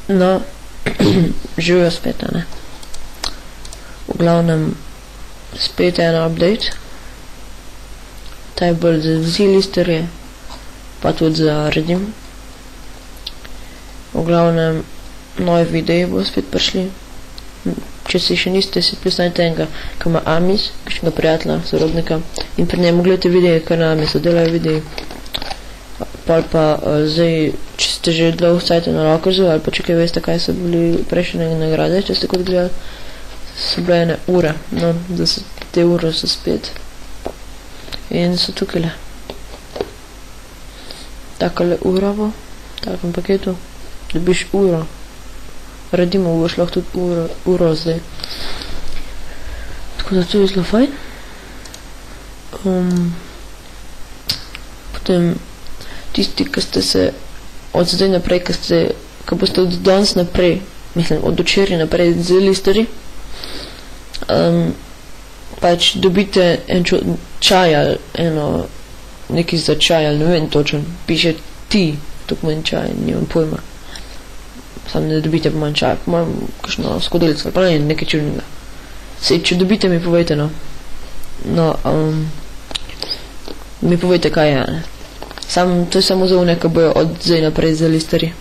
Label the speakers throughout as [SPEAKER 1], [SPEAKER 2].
[SPEAKER 1] No, živijo spet, a ne. V glavnem, spet je en update. Ta je bolj za vsi listerje, pa tudi za Redim. V glavnem, novi videi bo spet prišli. Če si še niste, si pristanite enega, ki ima Amis, kakšnega prijatelja, sorodnika, in pri njemu gledate videe, kar na Amisu delajo videi. Pol pa zdaj, če ste že dolgo cajte na Rockersu, ali pa če kaj veste, kaj so bili prejšnje nagrade, če ste kot gledali, so bile ene ure, no, da so te ure so spet. In so tukaj le. Takale ura bo, takem paketu, dobiš uro. Redimo, boš lahko tudi uro zdaj. Tako da to je zelo fajn. Potem tisti, ki ste se od zdaj naprej, ki boste od danes naprej, mislim, od včeraj naprej z listerji, pač dobite en čaj ali eno, nekaj za čaj ali ne vem točen, piše ti, to pomeni čaj, nimam pojma. Sam ne dobite po manj čaj, po manj kakšno skodelico, pa ne, nekaj čudnega. Sej, če dobite, mi povejte, no. No, mi povejte, kaj je, ne. To je samo za one, ki bojo od zdaj naprej za listerji.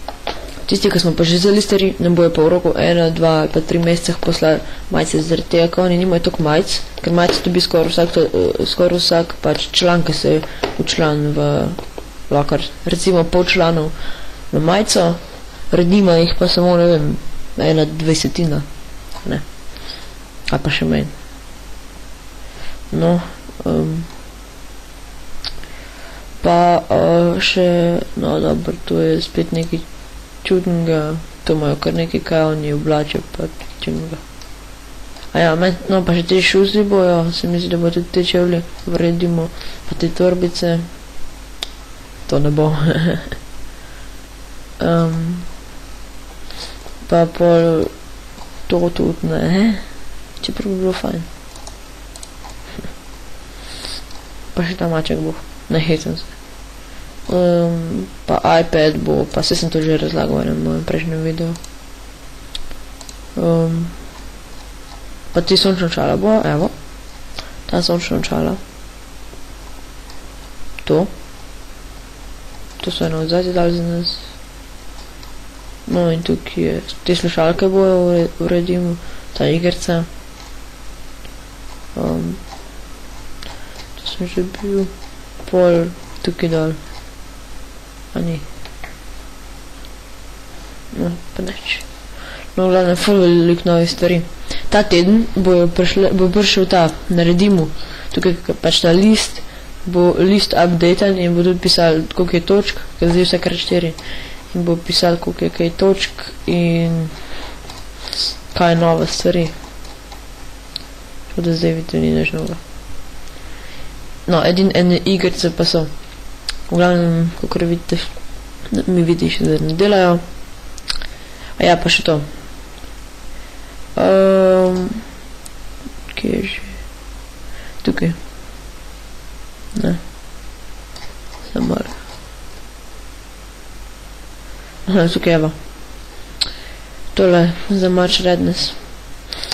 [SPEAKER 1] Tisti, ki smo pa že za listerji, nam bojo pa v roku 1, 2 ali pa 3 mesecah poslali majice, zaradi tega, ko oni nimajo toliko majic, ker majice dobi skoraj vsak pač član, ki se je včlan v Locker. Recimo pol članov na majico, Redima jih pa samo, ne vem, 1/20, ne. Ali pa še manj. No, pa še, no dobro, to je spet nekaj čudnega, to imajo kar nekaj, kaj oni oblačijo, pa čudnega. Ja, no pa še te šuzi bojo, se mi zdi, da bo tudi te čevlji vredimo, pa te torbice, to ne bo. Pa pol to tudi ne, čeprav bi bilo fajn. Pa še ta maček bo, ne hecam se. Pa iPad bo, pa se sem to že razlagal v enem mojem prejšnjem videu. Pa ti sončna očala bo, evo, ta sončna očala. To so eno odzadje dali za nas. No in tukaj je, te slušalke bojo uredimo, ta igrca. To sem že bil, pol tukaj dol. A ni. No, pa neč. No, glavno, ful veliko novih stvari. Ta teden bo prišel ta, naredimo, tukaj pač ta list, bo list updatan in bo tudi pisal, koliko je točk, ker zdaj vse kar 4. In bo pisal, koliko je kaj točk in kaj je nova stvari. Tako da zdaj vidite, ni nič novo. No, ene igrice pa so. V glavnem, kakor vidite, mi vidiš, da ne delajo. A ja, pa še to. Kje je že? Tukaj. Ne. Samo malo. Tukaj evo. Tole za March Redness.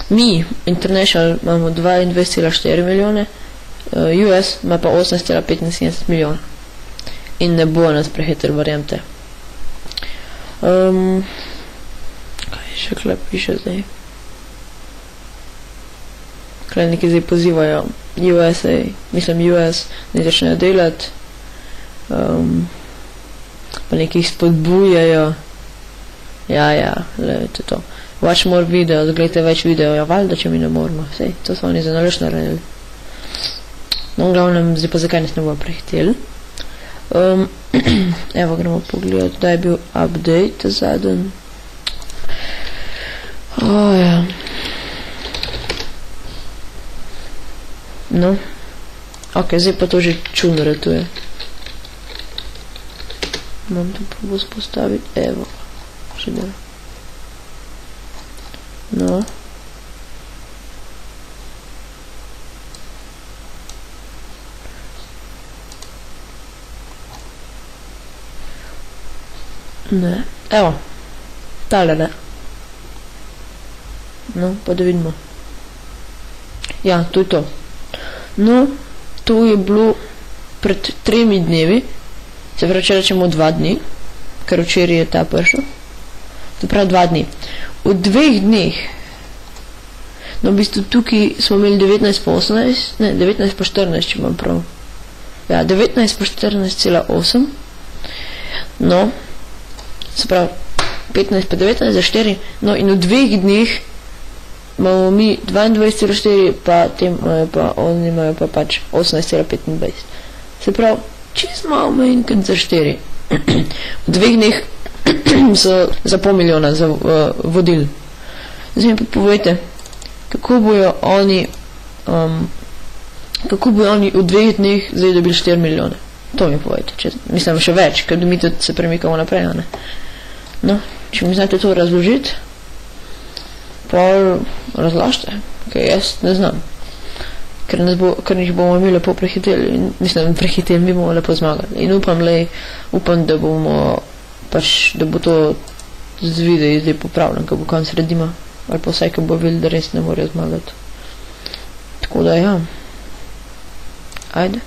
[SPEAKER 1] Mi, International, imamo 22,4 milijone, US ima pa 18,75 milijona. In ne bo nas prehiter, verjemte. Kaj še kle piše zdaj? Kle neki zdaj pozivajo USA, mislim US, ne začnejo delati. Pa nekih spodbujajo. Ja, gledajte to. Watch more videos, gledajte več video, ja, valjda, če mi ne moramo. Sej, to so oni za nalož naredili. No, v glavnem, zdaj pa zakaj nas ne bo prehiteli. Evo, gremo pogledati, da je bil update zadnji. Ja. No. Ok, zdaj pa to že čudno ratuje. Moram to probo spostaviti, evo, še da. No. Ne, evo. Tale, ne? No, pa da vidimo. Ja, to je to. No, to je bilo pred 3 dnevi, se pravi, če rečemo 2 dni, ker včeraj je ta prišel. To pravi 2 dni. V 2 dneh, no, v bistvu tukaj smo imeli 19 po 18, ne, 19 po 14, če imam prav. Ja, 19 po 14,8. No, se pravi, 15 pa 19 za 4. No, in v 2 dneh imamo mi 22,4, pa tem pa oni imajo pa pač 18,25. Se pravi, čist malo manj kot za 4. V 2 dneh so za pol milijona vodili. Zdaj mi pa povejte, kako bojo oni v 2 dneh zdaj dobili 4 milijone. To mi povejte. Mislim, še več, ker mi tudi se premikamo naprej, ne? No, če mi znate to razložiti, pa razložite, ker jaz ne znam. Ker nič bomo mi lepo prehiteli. Mislim, prehiteli, mi bomo lepo zmagali. In upam, da bomo pač, da bo to z videi zdaj popravljeno, ko bo konc redima. Ali pa vsaj, ko bo videli, da res ne morejo zmagati. Tako da ja. Ajde.